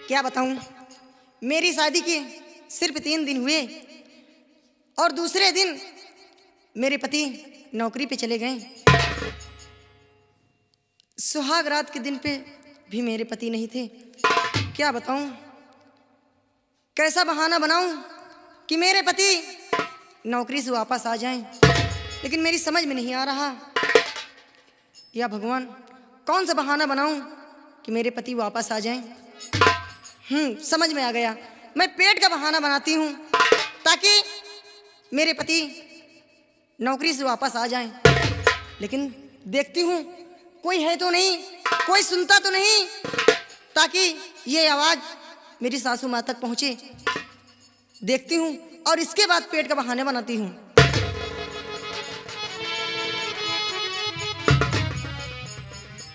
क्या बताऊं, मेरी शादी के सिर्फ 3 दिन हुए और दूसरे दिन मेरे पति नौकरी पे चले गए। सुहाग रात के दिन पे भी मेरे पति नहीं थे। क्या बताऊं, कैसा बहाना बनाऊं कि मेरे पति नौकरी से वापस आ जाएं, लेकिन मेरी समझ में नहीं आ रहा। या भगवान, कौन सा बहाना बनाऊं कि मेरे पति वापस आ जाएं। समझ में आ गया, मैं पेट का बहाना बनाती हूँ ताकि मेरे पति नौकरी से वापस आ जाएं। लेकिन देखती हूँ कोई है तो नहीं, कोई सुनता तो नहीं, ताकि ये आवाज़ मेरी सासू माँ तक पहुँचे। देखती हूँ और इसके बाद पेट का बहाना बनाती हूँ।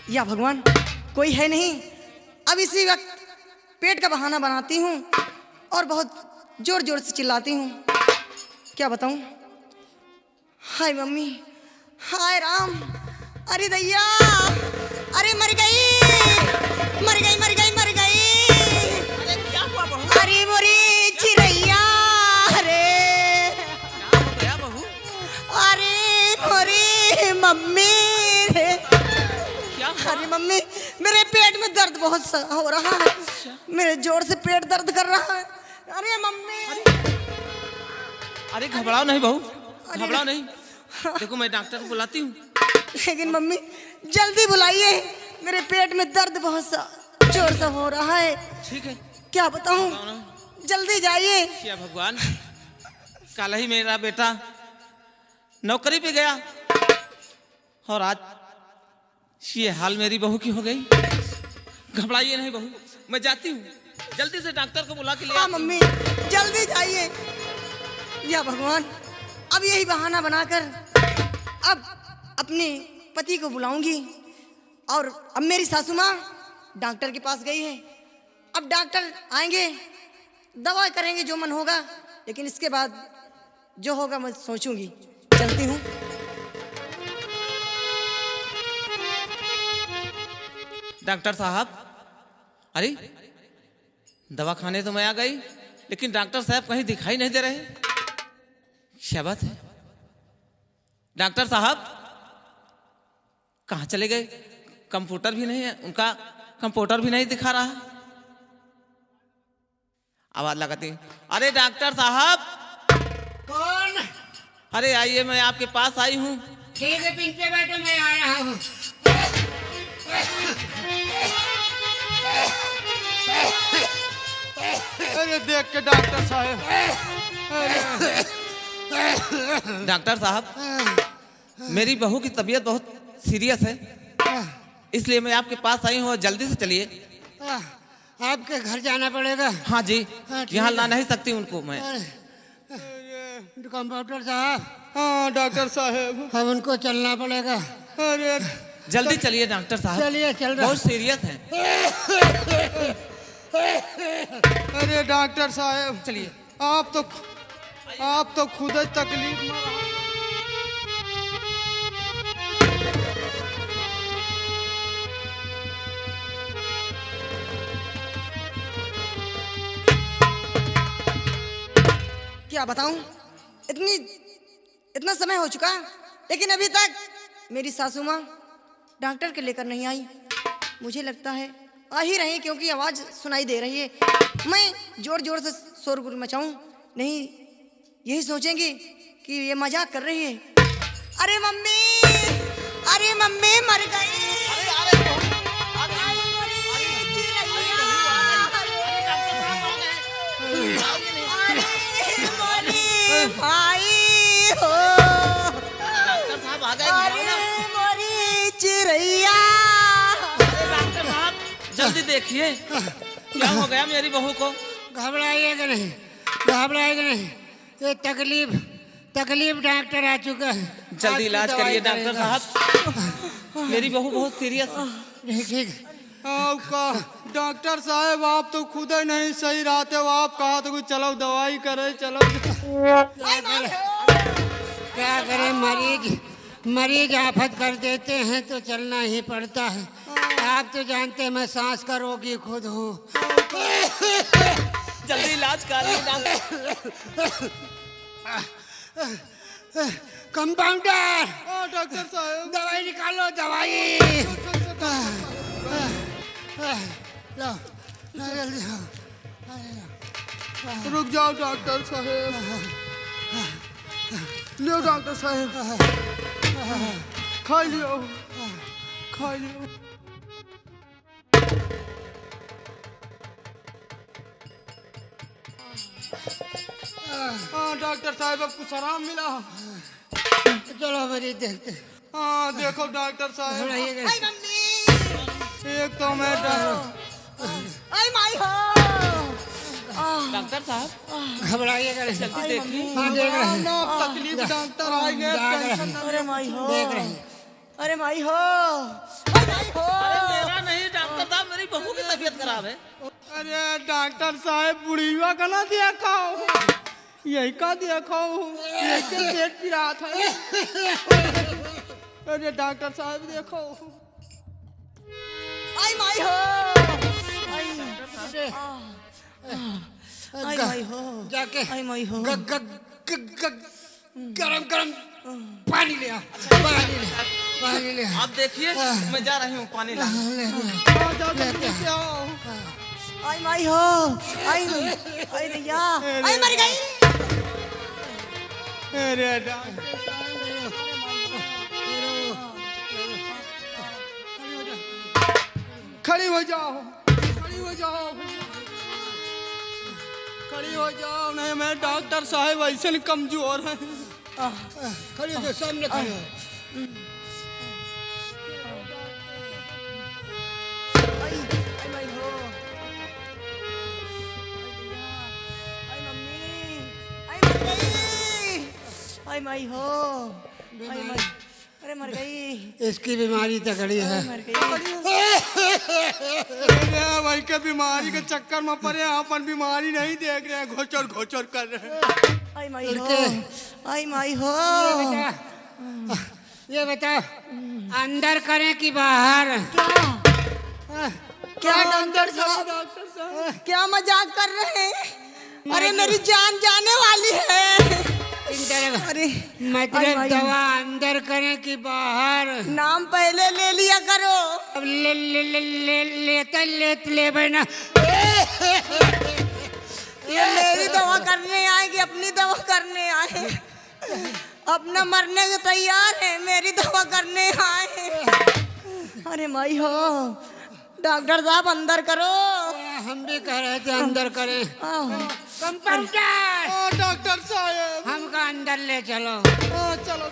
या भगवान, कोई है नहीं। अब इसी वक्त पेट का बहाना बनाती हूँ और बहुत जोर जोर से चिल्लाती हूँ। क्या बताऊँ, हाय मम्मी, हाय राम, अरे दैया, अरे मर गई, मर गई, मर गई, मर गई। अरे क्या हुआ बहू? अरे मोरी चिरैया, अरे क्या हो गया बहू? अरे मोरी मम्मी रे। क्या हुआ? अरे मम्मी, मेरे पेट में दर्द बहुत हो रहा है, मेरे जोर से पेट दर्द कर रहा है। अरे मम्मी, अरे घबराओ नहीं बहू, घबराओ नहीं। देखो मैं डॉक्टर को बुलाती हूँ। लेकिन मम्मी जल्दी बुलाइए, मेरे पेट में दर्द बहुत जोर से हो रहा है। ठीक है, क्या बताऊँ, जल्दी जाइए। क्या भगवान, कल ही मेरा बेटा नौकरी पे गया और आज ये हाल मेरी बहू की हो गई। घबराइए नहीं बहू, मैं जाती हूँ, जल्दी से डॉक्टर को बुला के ले हाँ आती हूँ। मम्मी, जल्दी जाइए। या भगवान, अब यही बहाना बनाकर अब अपने पति को बुलाऊंगी। और अब मेरी सासू माँ डॉक्टर के पास गई है, अब डॉक्टर आएंगे, दवा करेंगे जो मन होगा, लेकिन इसके बाद जो होगा मैं सोचूंगी। चलती हूँ। डॉक्टर साहब, अरे दवा खाने तो मैं आ गई, लेकिन डॉक्टर साहब कहीं दिखाई नहीं दे रहे। क्या बात है? डॉक्टर साहब कहाँ चले गए? कंप्यूटर भी नहीं है उनका, कंप्यूटर भी नहीं दिखा रहा। आवाज लगाती, अरे डॉक्टर साहब। कौन? अरे आइए, मैं आपके पास आई हूँ। ठीक है, पीछे बैठो, मैं आ रहा हूँ। अरे देख के डॉक्टर साहब। डॉक्टर साहब, मेरी बहू की तबीयत बहुत सीरियस है, इसलिए मैं आपके पास आई हूँ और जल्दी से चलिए। आपके घर जाना पड़ेगा। हाँ जी, हाँ, ठीक यहाँ है। ला नहीं सकती उनको मैं। कंपाउंडर साहब, हाँ डॉक्टर साहब। अब उनको चलना पड़ेगा। अरे जल्दी चलिए डॉक्टर साहब, चलिए, चल रहा। बहुत सीरियस है। अरे डॉक्टर साहब, चलिए। आप तो खुद ही तकलीफ में रहा। क्या बताऊं, इतना समय हो चुका, लेकिन अभी तक मेरी सासू माँ डॉक्टर के लेकर नहीं आई। मुझे लगता है आ ही रही, क्योंकि आवाज़ सुनाई दे रही है। मैं जोर जोर से शोरगुल मचाऊं, नहीं यही सोचेंगे कि ये मजाक कर रही है। अरे मम्मी, अरे मम्मी मर गई। भाई हो, डॉक्टर साहब आ गए। अरे मोरी चिरैया। डॉक्टर साहब जल्दी देखिए, क्या हो गया मेरी बहू को? घबराइएगा नहीं, घबराइएगा नहीं। ये तकलीफ डॉक्टर आ चुका है। जल्दी आपकी इलाज दवाई करिए डॉक्टर करेगा। साहब, मेरी बहू बहुत सीरियस है। ठीक। आपका डॉक्टर साहब, आप तो खुद ही नहीं सही रहते हो। आप कहा तो कुछ चलो दवाई करे, चलो। क्या करें, मरीज आफत कर देते हैं तो चलना ही पड़ता है। आप तो जानते हैं मैं सांस का रोगी खुद हूँ। जल्दी इलाज करिए डॉक्टर। कंपाउंडर, डॉक्टर साहब दवाई निकालो, दवाई। लो, जल्दी आओ। रुक जाओ डॉक्टर साहब। लो डॉक्टर साहब, खा लियो, खा लियो। हाँ डॉक्टर साहब, अब कुछ आराम मिला। चलो मरीज देखते। हाँ देखो डॉक्टर साहब, घबराइएगा। एक तो मैं आई माई हो। डॉक्टर साहब घबराइएगा नहीं। जल्दी देखिए। हाँ देख रहे हैं, तकलीफ डॉक्टर आएंगे, टेंशन ना अरे माई हो, देख रहे हैं। अरे माई हो, अरे माई हो। मेरा नहीं डॉक्टर साहब, मेरी बहू की तबीयत खराब है। अरे डॉक्टर साहब, बुढ़ीवा का ना दिया खाओ, यही का दिया खाओ, यही के पेट पिरा था। अरे डॉक्टर साहब देखो। आई माई हो, आई माई हो, जाके आई माई हो। गरम गरम पानी ले आ, पानी ले आ, पानी ले आ। आप देखिए, मैं जा रही हूँ पानी लाने। आई माई हो, आई आई भैया, आई मर गई। अरे डॉक्टर खड़ी हो जाओ, खड़ी हो जाओ, खड़ी हो जाओ। नहीं मैं डॉक्टर साहब ऐसे नहीं कमजोर है। खड़ी हो, सामने खड़ी हो। आई माई हो, आई मम्मी, आई मर गई। आई माई हो, आई माई, अरे मर गई, इसकी बीमारी तगड़ी है। मर गई। अरे भाई के बीमारी के चक्कर में पड़े, अपन बीमारी नहीं देख रहे हैं, घोचर घोचर कर रहे हैं। आई माई हो, आई माई हो। ये बताओ अंदर करें कि बाहर? क्या डॉक्टर साहब, क्या मजाक कर रहे हैं? अरे मेरी जान जाने वाली है। अरे मतलब दवा अंदर करें कि बाहर? नाम पहले ले लिया करो। अब ले ले ले ले ले बना। ये मेरी दवा करने आएगी, अपनी दवा करने आए, अपना मरने को तैयार है, मेरी दवा करने आए। अरे माई हो, डॉक्टर साहब अंदर करो। हम भी कह रहे थे अंदर करें। कंपाउंडर, डॉक्टर साहब हमका अंदर ले चलो। चलो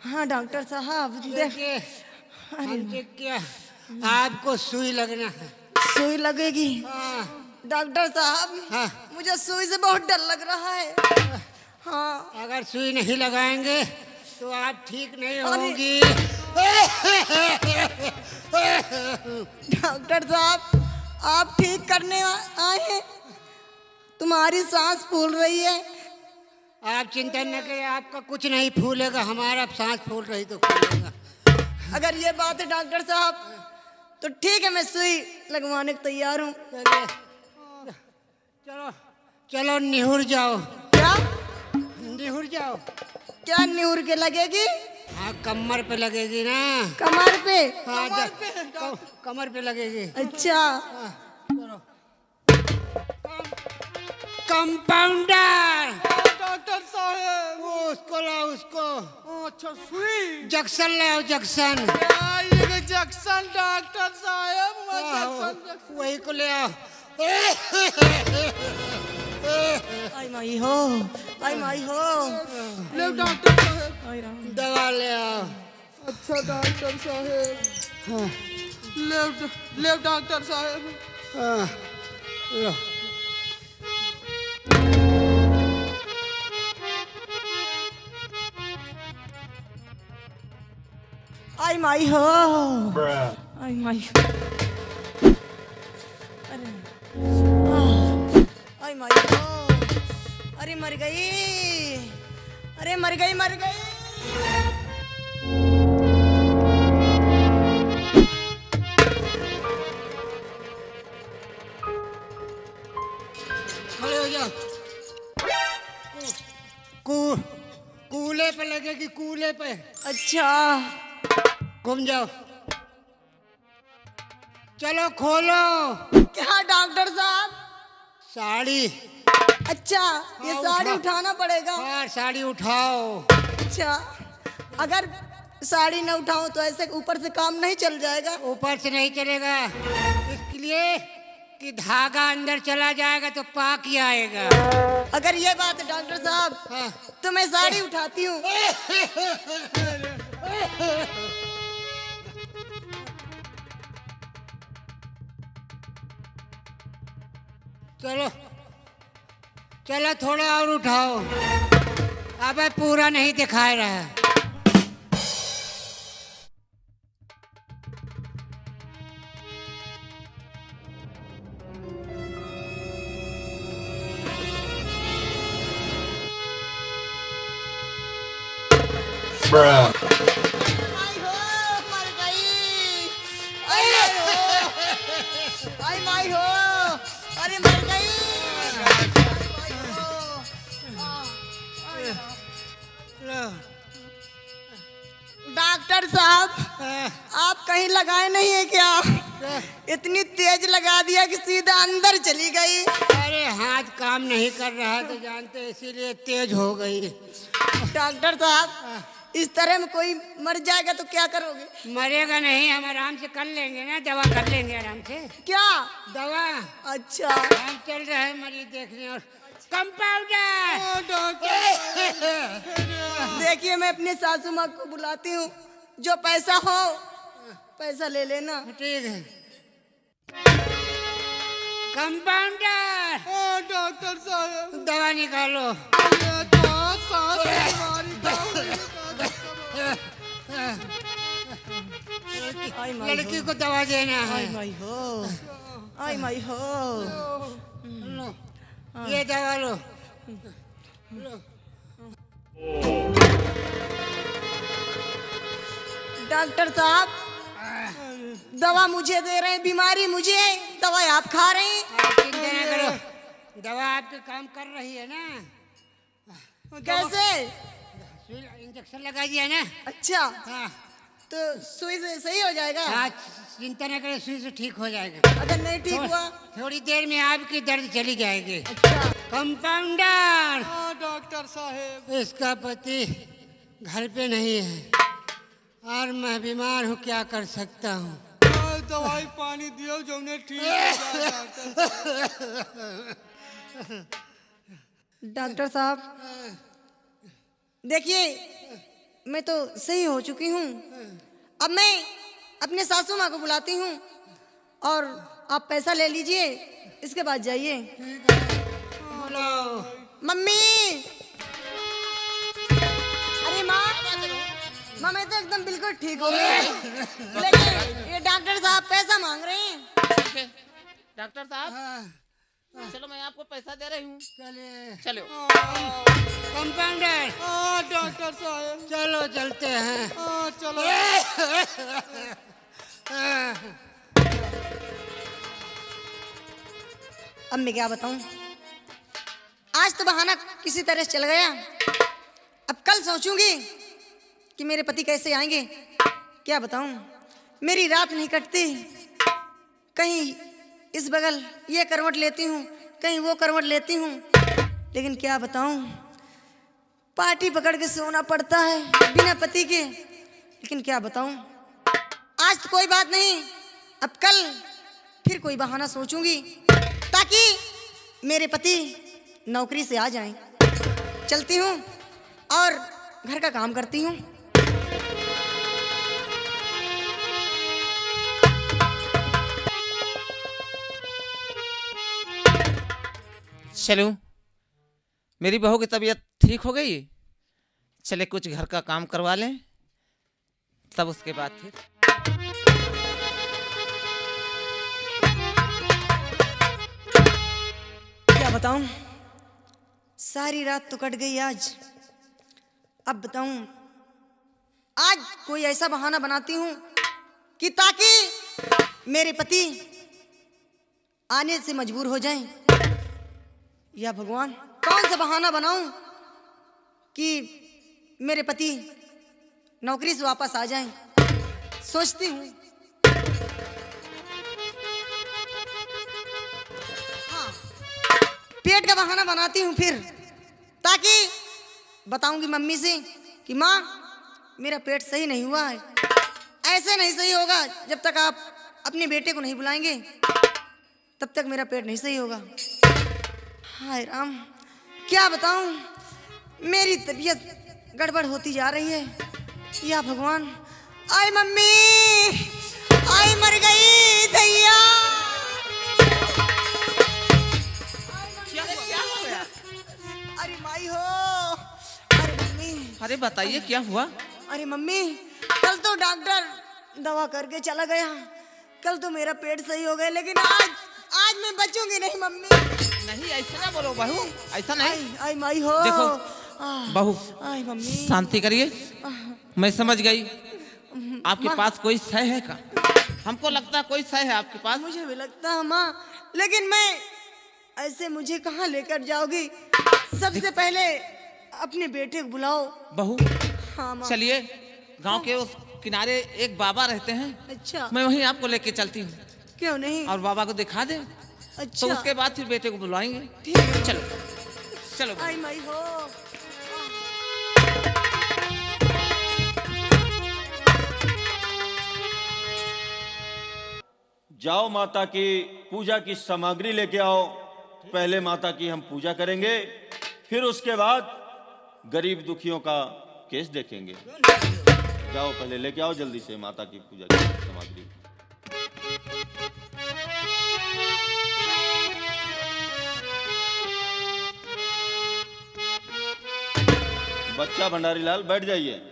हाँ डॉक्टर साहब देखिए, हम चेक किया, आपको सुई लगना है। सुई लगेगी? हाँ, डॉक्टर साहब हाँ। मुझे सुई से बहुत डर लग रहा है। हाँ अगर सुई नहीं लगाएंगे तो आप ठीक नहीं होंगी। डॉक्टर साहब आप ठीक करने आए हैं, तुम्हारी सांस फूल रही है। आप चिंता न करें, आपका कुछ नहीं फूलेगा, हमारा सांस फूल रही तो फूलेगा। अगर ये बात है डॉक्टर साहब तो ठीक है, मैं सुई लगवाने को तैयार हूँ। चलिए, चलो चलो निहुर जाओ। क्या निहुर जाओ। क्या न्यूर के लगेगी? हाँ, कमर पे लगेगी ना। कमर पे? हाँ, कमर पे लगेगी। अच्छा चलो। कंपाउंडर, डॉक्टर साहब उसको लाओ, उसको। अच्छा सुई जक्सन लाओ, जक्सन। ये जक्सन डॉक्टर साहब, मैं जक्सन वही को ले आओ। आई माई हो, आई माई हो। ले डॉक्टर साहब, आई राम। दवा ले आओ। अच्छा डॉक्टर साहब, ले डॉक्टर साहब। हाँ, लो। आई माई हो, आई माई। अरे आई माई गो, अरे मर गई, अरे मर गई, मर गई। खड़े हो जाओ। कूले पे लगेगी, कूले पे। अच्छा घूम जाओ। चलो खोलो क्या डॉक्टर साहब? साड़ी। अच्छा ये हाँ, साड़ी उठा। उठाना पड़ेगा। हाँ साड़ी उठाओ। अच्छा अगर साड़ी न उठाऊं तो ऐसे ऊपर से काम नहीं चल जाएगा? ऊपर से नहीं चलेगा, इसके लिए कि धागा अंदर चला जाएगा तो पाक ही आएगा। अगर ये बात है डॉक्टर साहब हाँ। तो मैं साड़ी उठाती हूँ। चलो चलो थोड़ा और उठाओ। अबे पूरा नहीं दिखाई रहा है। आई हो मर गई, आई माई हो, आई माई हो, अरे मर गई, आई हो। डॉक्टर साहब आप कहीं लगाए नहीं है क्या? इतनी तेज लगा दिया कि सीधा अंदर चली गई। अरे हाथ काम नहीं कर रहा तो जानते इसीलिए तेज हो गई। डॉक्टर साहब इस तरह में कोई मर जाएगा तो क्या करोगे? मरेगा नहीं, हम आराम से कर लेंगे ना, दवा कर लेंगे आराम से। क्या दवा अच्छा हम चल रहे हैं मरीज देखने। और कंपाउंडर देखिए मैं अपने सासू माँ को बुलाती हूँ, जो पैसा हो पैसा ले लेना। ठीक है। कंपाउंडर डॉक्टर साहब दवा निकालो। ये तो सांस बीमारी का आई माई लड़की को दवा देना है। आई माई हो, आई माई हो। लो ये दवा लो। डॉक्टर साहब दवा मुझे दे रहे हैं, बीमारी मुझे, दवा आप खा रहे हैं। आप चिंता ना करो, दवा आपके काम कर रही है ना। कैसे? इंजेक्शन लगा दिया ना। अच्छा हाँ तो सुई से सही हो जाएगा? हाँ चिंता ना करें, सुई से ठीक हो जाएगा। अगर नहीं ठीक हुआ? थोड़ी देर में आपकी दर्द चली जाएगी। अच्छा कंपाउंडर डॉक्टर साहब इसका पति घर पे नहीं है और मैं बीमार हूँ, क्या कर सकता हूँ। दवाई पानी दियो जो उन्हें ठीक हो जाए डॉक्टर डॉक्टर साहब देखिए मैं तो सही हो चुकी हूँ, अब मैं अपने सासू माँ को बुलाती हूँ और आप पैसा ले लीजिए, इसके बाद जाइए। बोलो मम्मी, अरे माँ, माँ मैं तो एकदम बिल्कुल ठीक हो गई, लेकिन ये डॉक्टर साहब पैसा मांग रहे हैं। डॉक्टर साहब चलो मैं आपको पैसा दे रही हूँ, चलिए। चलो। कंपाउंडर डॉक्टर साहब चलो चलते हैं। चलो अब मैं क्या बताऊं, आज तो बहाना किसी तरह से चल गया, अब कल सोचूंगी कि मेरे पति कैसे आएंगे। क्या बताऊं, मेरी रात नहीं कटती, कहीं इस बगल ये करवट लेती हूँ, कहीं वो करवट लेती हूँ, लेकिन क्या बताऊं पार्टी पकड़ के सोना पड़ता है बिना पति के। लेकिन क्या बताऊं, आज तो कोई बात नहीं, अब कल फिर कोई बहाना सोचूंगी ताकि मेरे पति नौकरी से आ जाएं। चलती हूँ और घर का काम करती हूँ। चलो मेरी बहू की तबीयत ठीक हो गई, चले कुछ घर का काम करवा लें, तब उसके बाद फिर। बताऊं, सारी रात तो कट गई आज। अब बताऊं, आज कोई ऐसा बहाना बनाती हूं कि ताकि मेरे पति आने से मजबूर हो जाएं। या भगवान, कौन सा बहाना बनाऊं कि मेरे पति नौकरी से वापस आ जाएं। सोचती हूँ। हाँ, पेट का बहाना बनाती हूँ फिर, ताकि बताऊंगी मम्मी से कि माँ मेरा पेट सही नहीं हुआ है। ऐसे नहीं सही होगा जब तक आप अपने बेटे को नहीं बुलाएंगे, तब तक मेरा पेट नहीं सही होगा। हाय राम, क्या बताऊं, मेरी तबीयत गड़बड़ होती जा रही है। या भगवान, आय मम्मी, आय मर गई दैया। क्या हो गया? अरे माई हो, अरे मम्मी। अरे बताइए क्या हुआ? अरे मम्मी, कल तो डॉक्टर दवा करके चला गया, कल तो मेरा पेट सही हो गया, लेकिन आज मैं बचूंगी नहीं मम्मी। नहीं ऐसा ना बोलो बहू, ऐसा नहीं। आई माई हो। देखो बहू, आई मम्मी, शांति करिए। मैं समझ गई आपके पास कोई सह है का? हमको लगता है कोई सह है आपके पास। मुझे भी लगता है माँ, लेकिन मैं ऐसे मुझे कहाँ लेकर जाओगी? सबसे पहले अपने बेटे को बुलाओ। बहू हाँ माँ। चलिए, गांव के उस किनारे एक बाबा रहते हैं, अच्छा, मैं वहीं आपको लेके चलती हूँ। क्यों नहीं? और बाबा को दिखा दे, अच्छा, तो उसके बाद फिर बेटे को बुलवाएंगे। ठीक है। चलो चलो। आई माई हो। जाओ माता की पूजा की सामग्री लेके आओ। पहले माता की हम पूजा करेंगे, फिर उसके बाद गरीब दुखियों का केस देखेंगे। जाओ पहले लेके आओ जल्दी से माता की पूजा की सामग्री। बच्चा भंडारी लाल बैठ जाइए।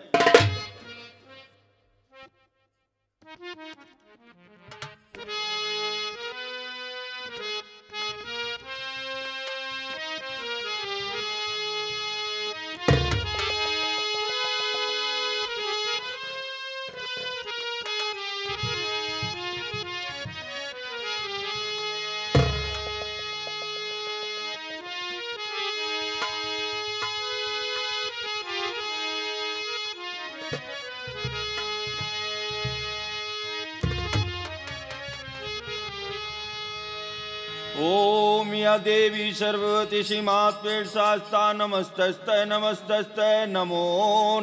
ओम या देवी सर्ववती श्रीमात्मेण शास्ता नमस्तस्ते नमस्तस्ते नमो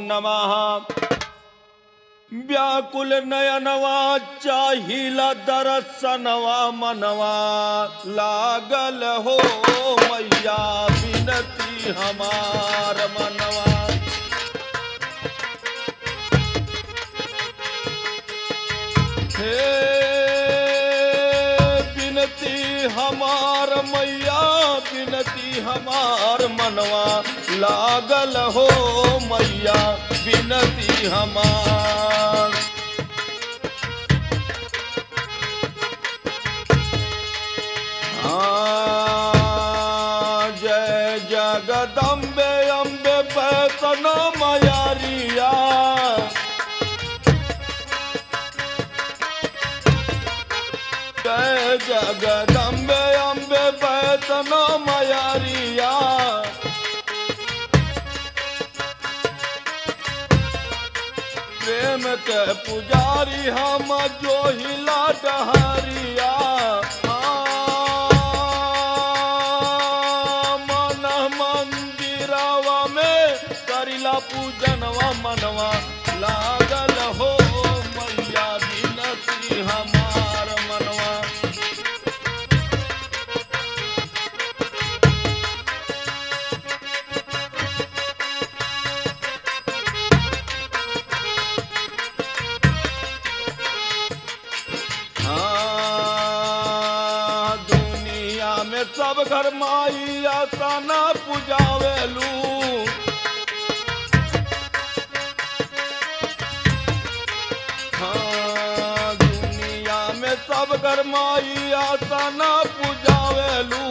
नमः। व्याकुल नयनवा चाहिला दरसनवा मनवा लागल हो मैया बिनती हमार मनवा। हे हमार मैया बिनती हमार मनवा लागल हो मैया बिनती हमार। जय जगदम्बे अम्बे पैतना मयारिया। जय जगदम्बे अम्बे पैतना मयारिया। प्रेम के पुजारी हम जो हिला डहरिया। मन मंदिरवा में करिला पूजनवा मनवा लागल हो मैया बिनती हमार मनवा। दुनिया में सब घर माई आसाना पुजावेलू। दुनिया में सब घर माई आसाना पुजावेलू।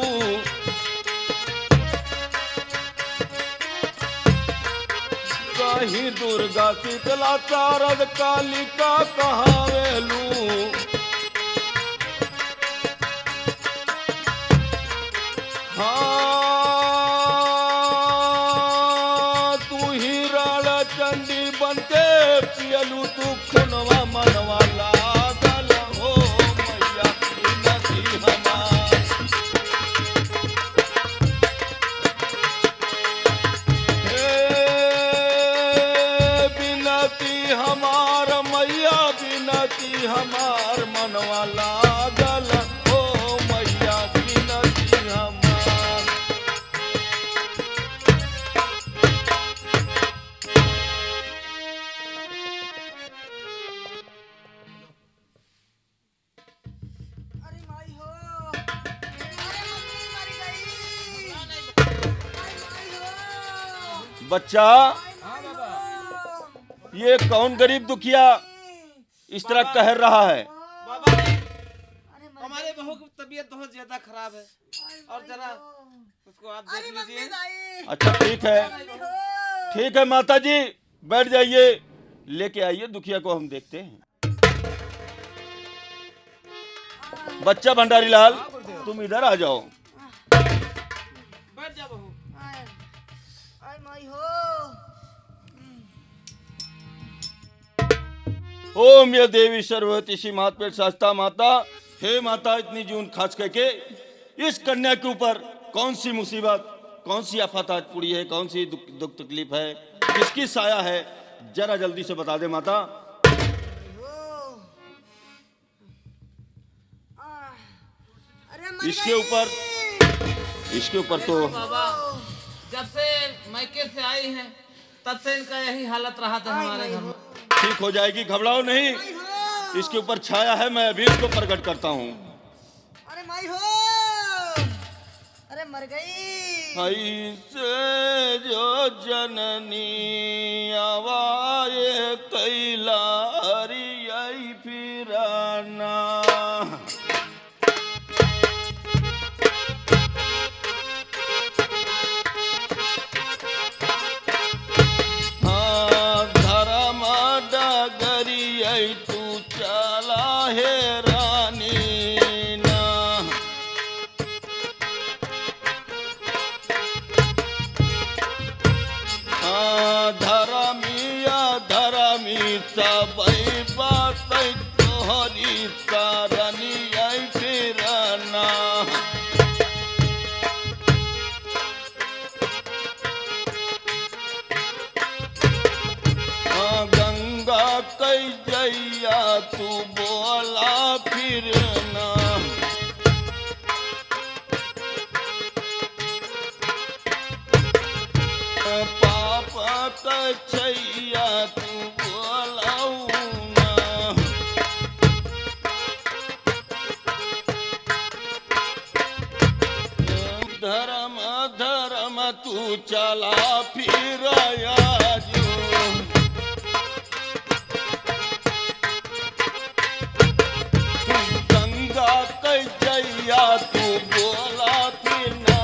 कहीं दुर्गा शीतला शारद कालिका कहावेलू। हाँ तू ही राणा चंडी बनके पियलू तू खुनवा मनवा लागल हो मैया बिनती हमार। हे बिनती हमार मैया बिनती हमार मनवा लागल हो मैया बिनती हमार। अरे माई हो, अरे मम्मी मर गई। माई हो, बच्चा ये कौन गरीब दुखिया इस तरह कह रहा है? बाबा जी, हमारे बहू की तबीयत बहुत ज्यादा खराब है और जरा उसको आप देख लीजिए। अच्छा ठीक है माता जी, बैठ जाइए, लेके आइए दुखिया को, हम देखते हैं। बच्चा भंडारी लाल तुम इधर आ जाओ। बैठ जा बहू। अरे माई हो, ओम ये देवी सर्ववती सी मात पे शास्ता माता। हे माता, इतनी जून खास करके इस कन्या के ऊपर कौन सी मुसीबत, कौन सी आफत आज पड़ी है, कौन सी दुख तकलीफ है, किसकी साया है, जरा जल्दी से बता दे माता। अरे मर इसके ऊपर तो बाबा जब से मायके से आई हैं तब से इनका यही हालत रहा था हमारे घर में। ठीक हो जाएगी, घबराओ नहीं। इसके ऊपर छाया है, मैं अभी इसको प्रकट करता हूँ। अरे माई हो, अरे मर गई। ऐसे जो जननी आवाए कैला हरियाई फिराना। हाँ धर्म डगरियाई तू चला है रानी ना। धरमी सबई बात तोहरी सरनी आई फिरना। गंगा कई जैया तू बोला फिरना। पाप कछैया तू बोलाऊ ना। धर्म तू चला फिरया जो। गंगा कैया तू बोला फिरना।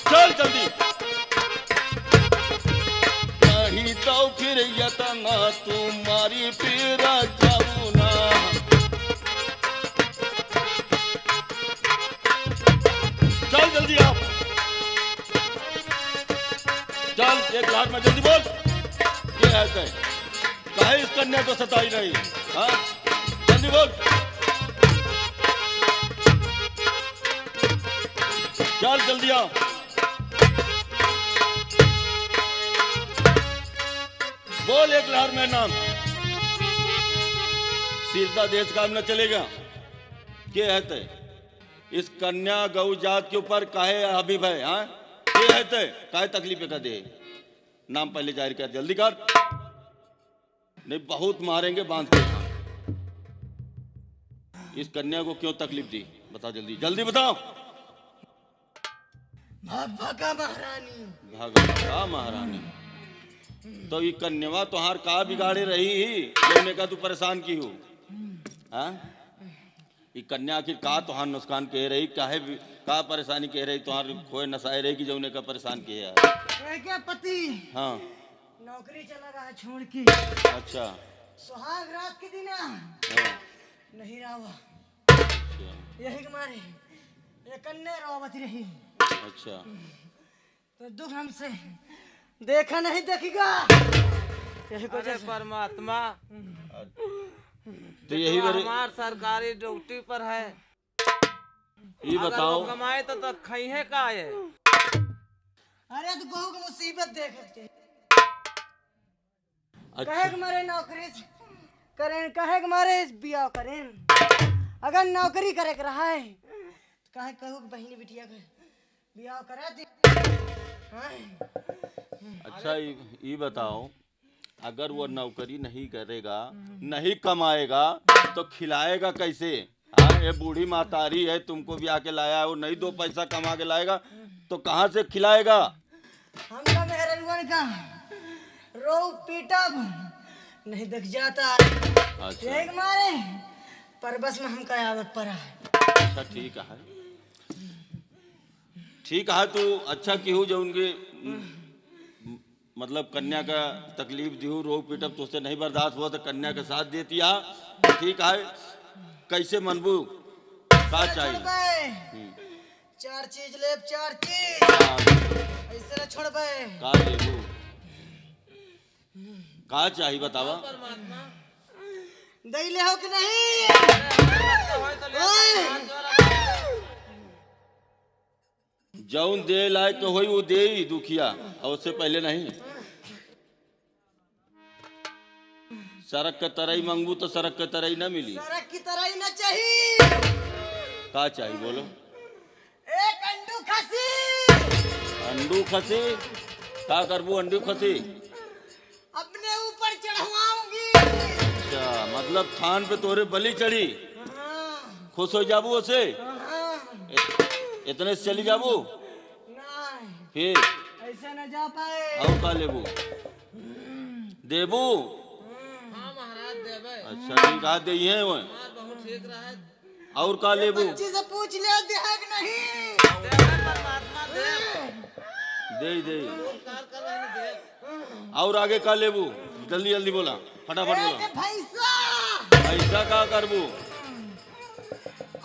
चल जल्दी, नहीं तो फिर यतना तुम्हारी फिर जाऊ ना। चल जल्दी आप, चल एक लाख में जल्दी बोल। ये है काहे इस कन्या को सताई रही? हाँ जल्दी बोल, चल जल्दी आओ। बोल एक लहर में नाम, सीधा देश काम न चलेगा। के है ते इस कन्या गौ जात के ऊपर काहे हबीब है? हाँ के है ते काहे तकलीफ का दे? नाम पहले जाहिर कर, जल्दी कर, नहीं बहुत मारेंगे बांध के। इस कन्या को क्यों तकलीफ दी? बता जल्दी, जल्दी बताओ। भागा महारानी। भागा महारानी, तो ये कन्या तुहार का बिगाड़े रही ही लेने का तू परेशान की हो? हाँ ये कन्या आखिर का तुहार नुकसान कह रही, काहे का परेशानी कह रही तुम्हारे खोए नसाए रही कि जौने का परेशान किया है? ये क्या पति हाँ नौकरी चला रहा है छोड़ के, अच्छा सुहाग रात के दिन हाँ, नहीं रहा, अच्छा यही मारे ये कन्या रोवती रही, अच्छा तो दुख हमसे देखा नहीं देखेगा, यही को अरे परमात्मा, तो यही बार हमार सरकारी ड्यूटी पर है, ये अगर बताओ वो कमाए तो खाई है का है? अरे तो बहू की मुसीबत देख के अच्छा कहे कि मारे नौकरी करें, कहे कि मारे बिया करें, अगर नौकरी करे के रहा है तो कहे कहू कि बहनी बिटिया के बिया करा दी। हाँ। अच्छा ये बताओ अगर वो नौकरी नहीं करेगा नहीं कमाएगा तो खिलाएगा कैसे? हाँ ये बूढ़ी मातारी है, तुमको भी आके लाया है, वो नहीं दो पैसा कमा के लाएगा तो कहाँ से खिलाएगा? हमका मेहरलवन का रो पीटब नहीं देख जाता, अच्छा यही के मारे पर बस में हमका आदत पड़ा है। अच्छा ठीक है तू अच्छा क्यों जो उनके मतलब कन्या का तकलीफ दी रोक पीटब तो उससे नहीं बर्दाश्त हुआ तो कन्या का साथ देती है, ठीक है कैसे मनबू का चाहिए? चार चीज ले, चार चीज हाँ, ऐसे न छोड़ बे, का लेबू का चाहिए बतावा? दई ले हो कि नहीं? जौन दे लायक तो होई वो दे ही दुखिया और उससे पहले नहीं। सड़क के तरह मंगू तो सड़क के तरह न मिली, सड़क की तरह ही न चाहिए, का चाहिए बोलो? एक अंडू खसी, अंडू खसी का करबू? अंडू खसी अपने ऊपर चढ़वाऊंगी। अच्छा मतलब थान पे तोरे बलि चढ़ी, हाँ, खुश हो जाबू उसे? हाँ, इतने से चली जाबू? नहीं फिर ऐसे न जा पाए। और का लेबू? देबू? हाँ महाराज देवे, अच्छा ठीक है दे है वो। बहुत ठीक रहा है, और का लेबू? बच्ची से पूछ ले दे है कि नहीं? देवे परमात्मा देव, दे उपकार कर रहे हैं देव। और आगे का लेबू? जल्दी जल्दी बोला, फटाफट बोला। एक भैंसा ऐसा का करबू?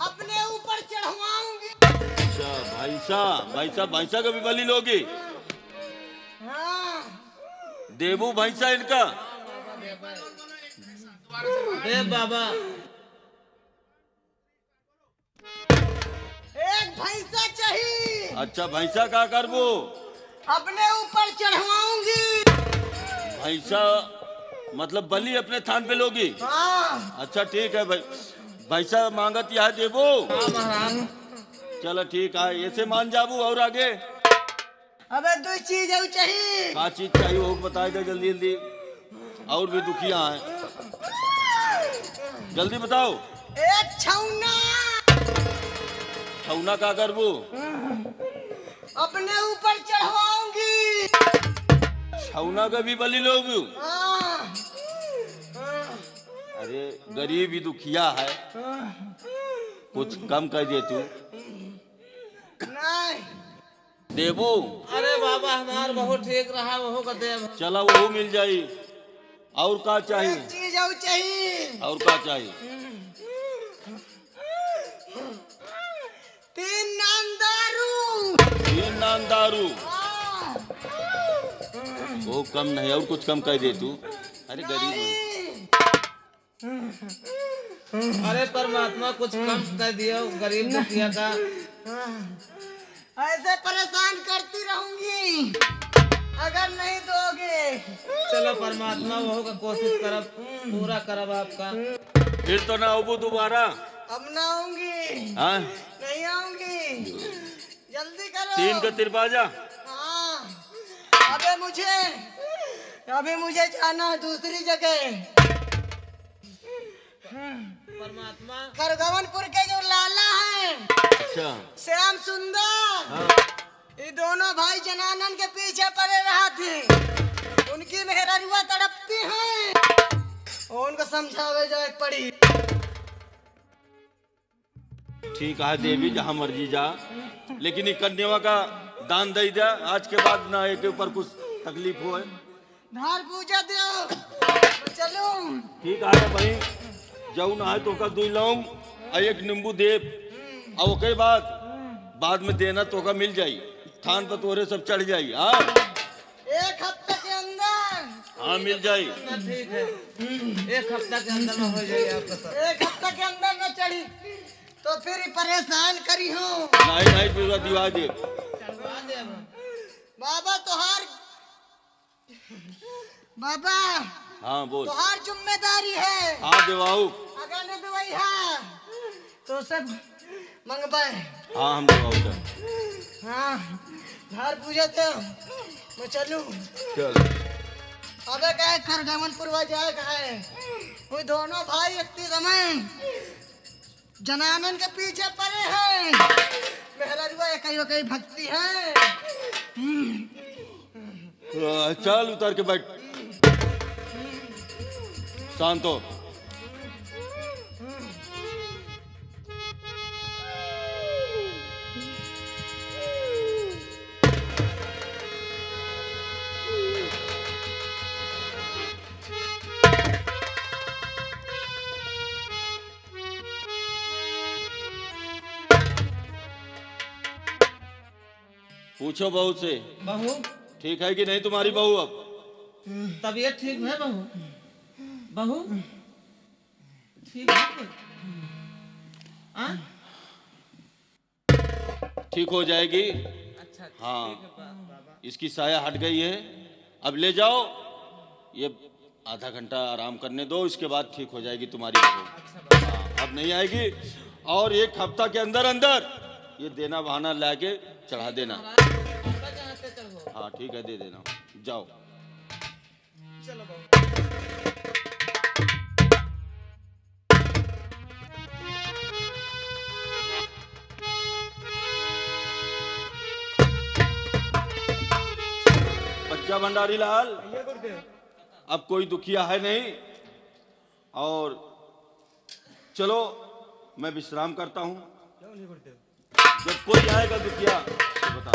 अपने ऊपर चढ़वाऊंगी। अच्छा भैंसा का भी बलि लोगी? हाँ, देबू भैंसा इनका? देव बाबा, एक भैंसा चाहिए, अच्छा भैंसा का करबू? अपने ऊपर चढ़वाऊंगी। भैंसा मतलब बलि अपने थान पे लोगी? हाँ, अच्छा ठीक है भाई, भैंसा मांगत यह देबू? हाँ महाराज, चलो ठीक है ऐसे मान जाबू। और आगे अबे दो चीज है चाहिए। का चीज चाहिए वो बताए दे जल्दी जल्दी, और भी दुखिया है जल्दी बताओ। एक छौना, छौना का करबू? अपने ऊपर चढ़वाऊंगी। छौना का भी बलि लोगी? हाँ, अरे गरीब ही दुखिया है, कुछ कम कर दे तू। नहीं देबू? अरे बाबा हमार बहुत ठीक रहा, वह का देव। चला वो मिल जाई। और का चाहिए? एक चीज और चाहिए। और का चाहिए? 3 नान दारू। 3 नान दारू? हाँ, वो कम नहीं, और कुछ कम कर दे तू। अरे गरीब है। अरे परमात्मा कुछ कम कर दिया गरीब दुखिया का। ऐसे परेशान करती रहूंगी अगर नहीं दोगे। चलो परमात्मा वह का कोशिश करब, पूरा करब आपका। फिर तो ना आऊँ दोबारा? अब ना आऊंगी, हाँ नहीं आऊंगी, जल्दी करो। 3 का तिरबाजा? हाँ, अबे मुझे जाना है दूसरी जगह। परमात्मा खरगोनपुर के जो लाला है अच्छा श्याम सुंदर, हाँ ये दोनों भाई जनानन के पीछे पड़े रहा थे, उनकी मेहररुआ तड़पती हैं और उनको समझावे जाए पड़ी। ठीक है देवी, जहाँ मर्जी जा, लेकिन ये कन्या का दान दे दिया। आज के बाद ना एक के ऊपर कुछ तकलीफ हो। धार पूजा दो चलो। ठीक है भाई, जाऊ ना है तो का दुई लौंग और एक नींबू देव, और ओके बाद में देना तो का मिल जाई, थान पर तोरे सब चढ़ जाई। हाँ, एक हफ्ते के अंदर। हाँ मिल जाई। ठीक है, एक हफ्ता के अंदर में हो जाएगी आपका सब। एक हफ्ते के अंदर न चढ़ी तो फिर ही परेशान करी हूँ। नहीं पूरा दिवा दे बाबा तोहार, बाबा हाँ बोल। तोहार जिम्मेदारी है। हाँ देवाऊ। अगर न दवाई है तो सब मंगबे। हाँ हम देवाऊ का। हाँ धार पूजा तो मैं चलूं। चल। अबे कहे खरगमनपुर जाए कहे वो दोनों भाई इतनी समय जनानन के पीछे पड़े हैं। मेहरा कई भक्ति है। चल उतर के बैठ, शांत हो। पूछो बहू से, बहू ठीक है कि नहीं तुम्हारी बहू? अब तबीयत ठीक है बहू? बहू ठीक है? हाँ? ठीक हो जाएगी। अच्छा हाँ, ठीक है बाबा। इसकी साया हट गई है, अब ले जाओ, ये आधा घंटा आराम करने दो, इसके बाद ठीक हो जाएगी तुम्हारी बहू। हाँ, अब नहीं आएगी। और एक हफ्ता के अंदर अंदर ये देना बहाना लाके चढ़ा देना। हाँ ठीक है, दे देना, जाओ। चलो बहू। बच्चा भंडारी लाल, अब कोई दुखिया है नहीं, और चलो मैं विश्राम करता हूँ। जब कोई आएगा दुखिया तो बता।